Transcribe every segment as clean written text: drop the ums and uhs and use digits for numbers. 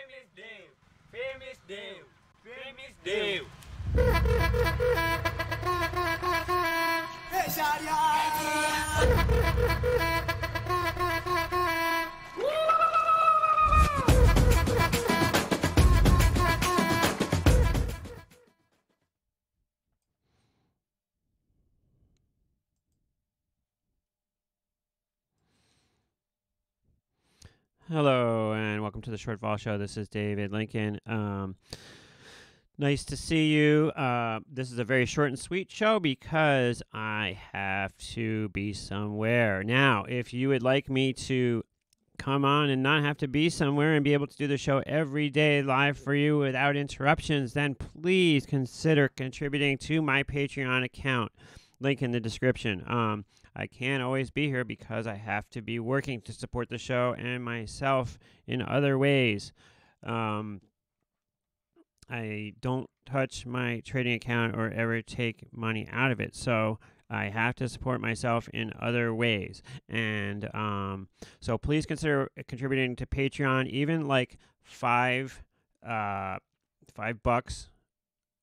Famous Dave. Famous Dave. Famous Dave. Hello and welcome to the Short Vol Show. This is David Lincoln. Nice to see you. This is a very short and sweet show because I have to be somewhere. Now, if you would like me to come on and not have to be somewhere and be able to do the show every day live for you without interruptions, then please consider contributing to my Patreon account. Link in the description. I can't always be here because I have to be working to support the show and myself in other ways. I don't touch my trading account or ever take money out of it, so I have to support myself in other ways. And so please consider contributing to Patreon. Even like $5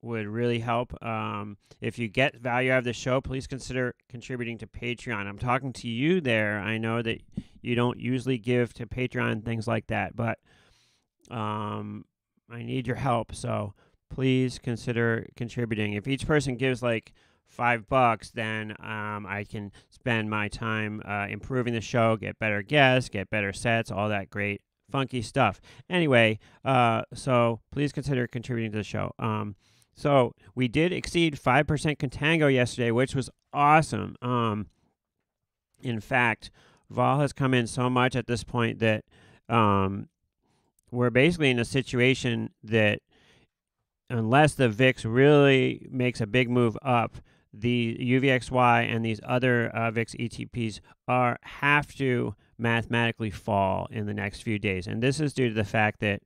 would really help. If you get value out of the show, please consider contributing to Patreon. I'm talking to you there. I know that you don't usually give to Patreon, things like that, but I need your help, so please consider contributing. If each person gives like $5, then I can spend my time improving the show, get better guests, get better sets, all that great funky stuff. Anyway, so please consider contributing to the show. So we did exceed 5% Contango yesterday, which was awesome. In fact, vol has come in so much at this point that we're basically in a situation that unless the VIX really makes a big move up, the UVXY and these other VIX ETPs have to mathematically fall in the next few days. And this is due to the fact that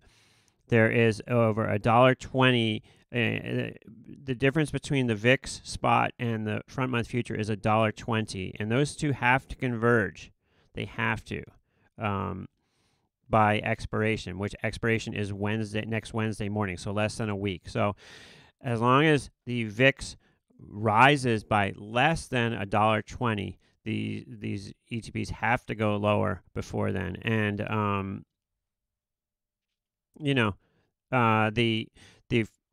there is over $1.20. The difference between the VIX spot and the front month future is $1.20, and those two have to converge. They have to by expiration, which expiration is next Wednesday morning, so less than a week. So as long as the VIX rises by less than $1.20, these ETPs have to go lower before then. And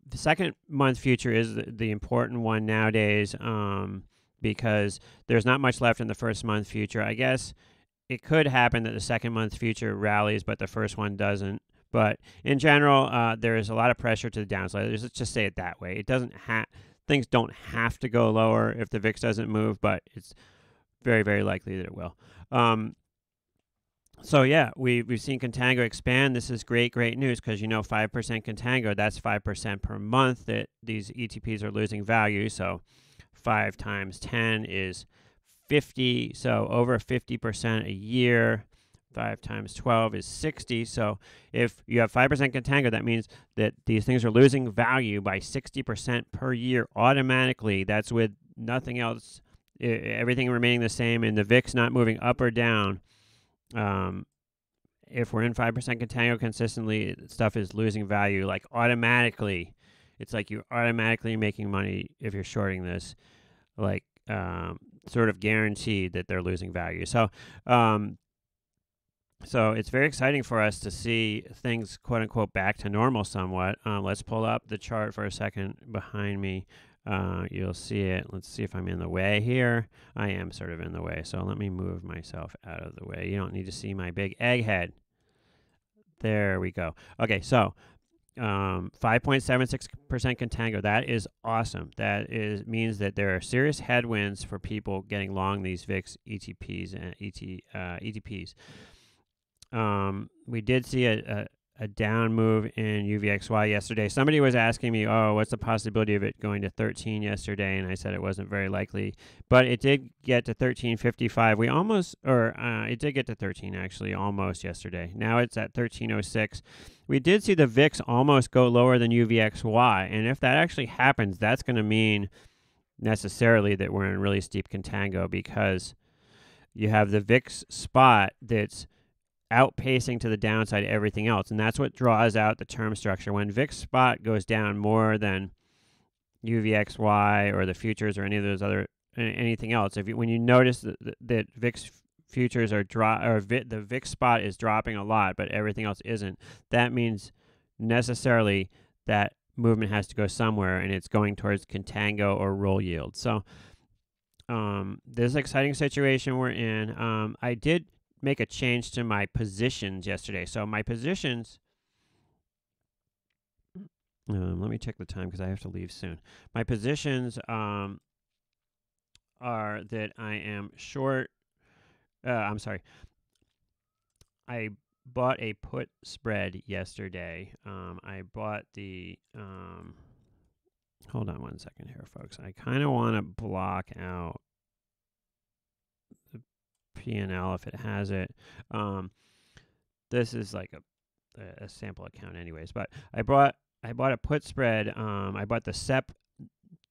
the second month future is the important one nowadays, because there's not much left in the first month future. I guess it could happen that the second month future rallies, but the first one doesn't. But in general, there is a lot of pressure to the downside. Let's just say it that way. It doesn't things don't have to go lower if the VIX doesn't move, but it's very, very likely that it will. So yeah, we've seen Contango expand. This is great news because 5% Contango, that's 5% per month that these ETPs are losing value. So 5 times 10 is 50, so over 50% a year. 5 times 12 is 60. So if you have 5% Contango, that means that these things are losing value by 60% per year automatically. That's with nothing else, everything remaining the same, and the VIX not moving up or down. If we're in 5% Contango consistently, stuff is losing value like automatically. It's like you're automatically making money if you're shorting this, like sort of guaranteed that they're losing value. So so it's very exciting for us to see things, quote unquote, back to normal somewhat. Let's pull up the chart for a second behind me. You'll see it. Let's see if I'm in the way here. I am sort of in the way, so let me move myself out of the way. You don't need to see my big egghead. There we go. Okay, so 5.76% Contango. That is awesome. That means that there are serious headwinds for people getting long these VIX ETPs and ETPs. We did see a down move in UVXY yesterday. Somebody was asking me, what's the possibility of it going to 13 yesterday? And I said it wasn't very likely, but it did get to 13.55. It did get to 13 actually almost yesterday. Now it's at 13.06. We did see the VIX almost go lower than UVXY, and if that actually happens, that's going to mean necessarily that we're in really steep contango, because you have the VIX spot that's outpacing to the downside everything else, and that's what draws out the term structure. When VIX spot goes down more than UVXY or the futures or any of those other anything else, when you notice that VIX futures are the VIX spot is dropping a lot, but everything else isn't, that means necessarily that movement has to go somewhere, and it's going towards contango or roll yield. So this exciting situation we're in. I did make a change to my positions yesterday. So my positions, let me check the time because I have to leave soon. My positions are that I am short. I'm sorry. I bought a put spread yesterday. I bought the, hold on one second here, folks. I kind of want to block out the P&L if it has it. This is like a sample account anyways, but I bought a put spread. I bought the SEP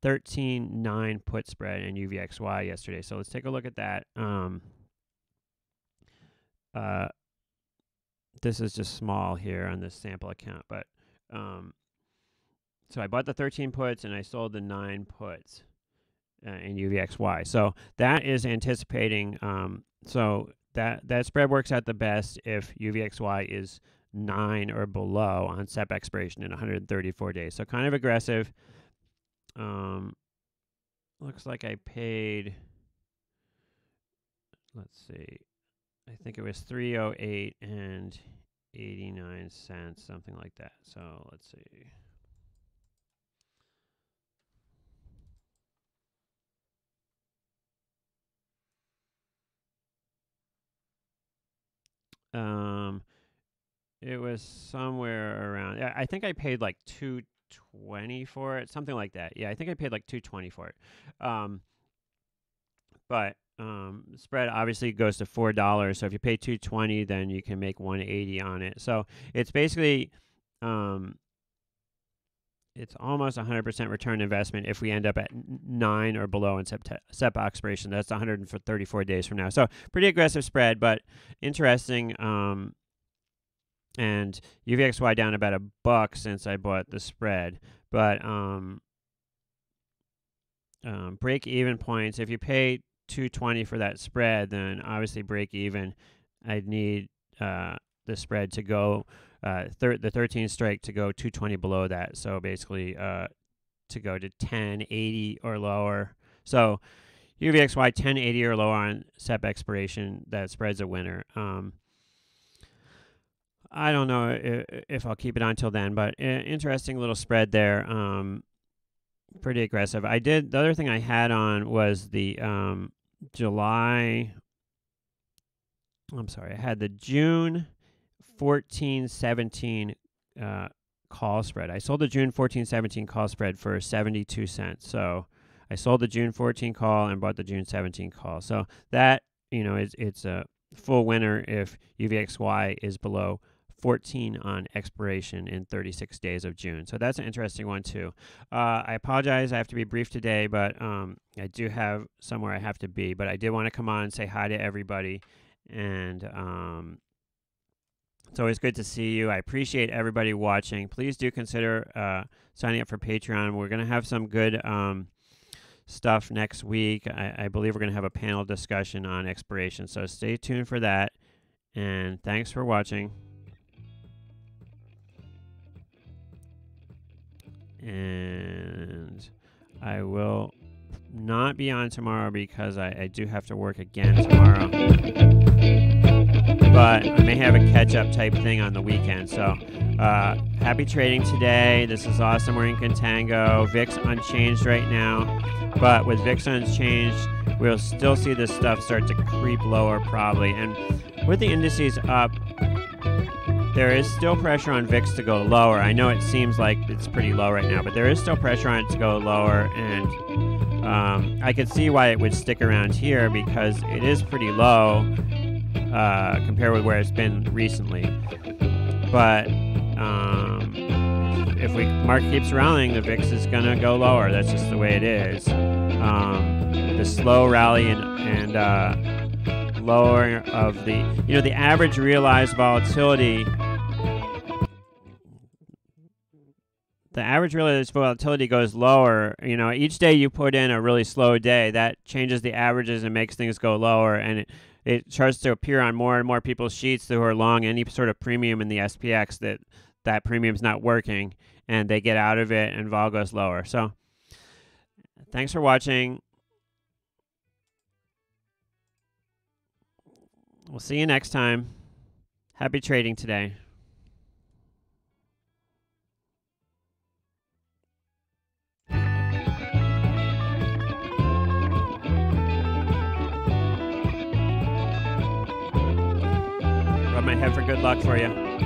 13.9 put spread in UVXY yesterday. So let's take a look at that. This is just small here on this sample account, but so I bought the 13 puts and I sold the 9 puts in UVXY. So that is anticipating. So that spread works out the best if UVXY is 9 or below on SEP expiration in 134 days. So kind of aggressive. Looks like I paid. Let's see. I think it was 308 and 89 cents, something like that. So let's see. It was somewhere around. I think I paid like $2.20 for it, something like that. Yeah, I think I paid like $2.20 for it. But the spread obviously goes to $4. So if you pay $2.20, then you can make $1.80 on it. So it's basically it's almost 100% return investment if we end up at 9 or below in SEP expiration. That's 134 days from now. So pretty aggressive spread, but interesting. And UVXY down about $1 since I bought the spread. But break even points, if you pay $2.20 for that spread, then obviously break even. I'd need the spread to go the 13 strike to go $2.20 below that. So basically to go to 10.80 or lower. So UVXY 10.80 or lower on SEP expiration, that spread's a winner. I don't know if I'll keep it on till then, but interesting little spread there. Pretty aggressive. The other thing I had on was the I had the June 14-17 call spread. I sold the June 14-17 call spread for 72 cents. So I sold the June 14 call and bought the June 17 call. So that, it's a full winner if UVXY is below 14 on expiration in 36 days of June. So that's an interesting one too. I apologize, I have to be brief today, but I do have somewhere I have to be. But I did want to come on and say hi to everybody. And it's always good to see you. I appreciate everybody watching. Please do consider signing up for Patreon. We're going to have some good stuff next week. I believe we're going to have a panel discussion on expiration. So stay tuned for that. And thanks for watching. And I will not be on tomorrow because I do have to work again tomorrow. But I may have a catch-up type thing on the weekend. So happy trading today. This is awesome. We're in Contango. VIX unchanged right now. But with VIX unchanged, we'll still see this stuff start to creep lower probably. And with the indices up, there is still pressure on VIX to go lower. I know it seems like it's pretty low right now, but there is still pressure on it to go lower. And I could see why it would stick around here because it is pretty low compared with where it's been recently. But if market keeps rallying, the VIX is going to go lower. That's just the way it is. The slow rally and lower of the, the average realized volatility. The average realized volatility goes lower. Each day you put in a really slow day, that changes the averages and makes things go lower, and it starts to appear on more and more people's sheets who are long any sort of premium in the SPX that premium's not working, and they get out of it and vol goes lower. So thanks for watching. We'll see you next time. Happy trading today. Rub my head for good luck for you.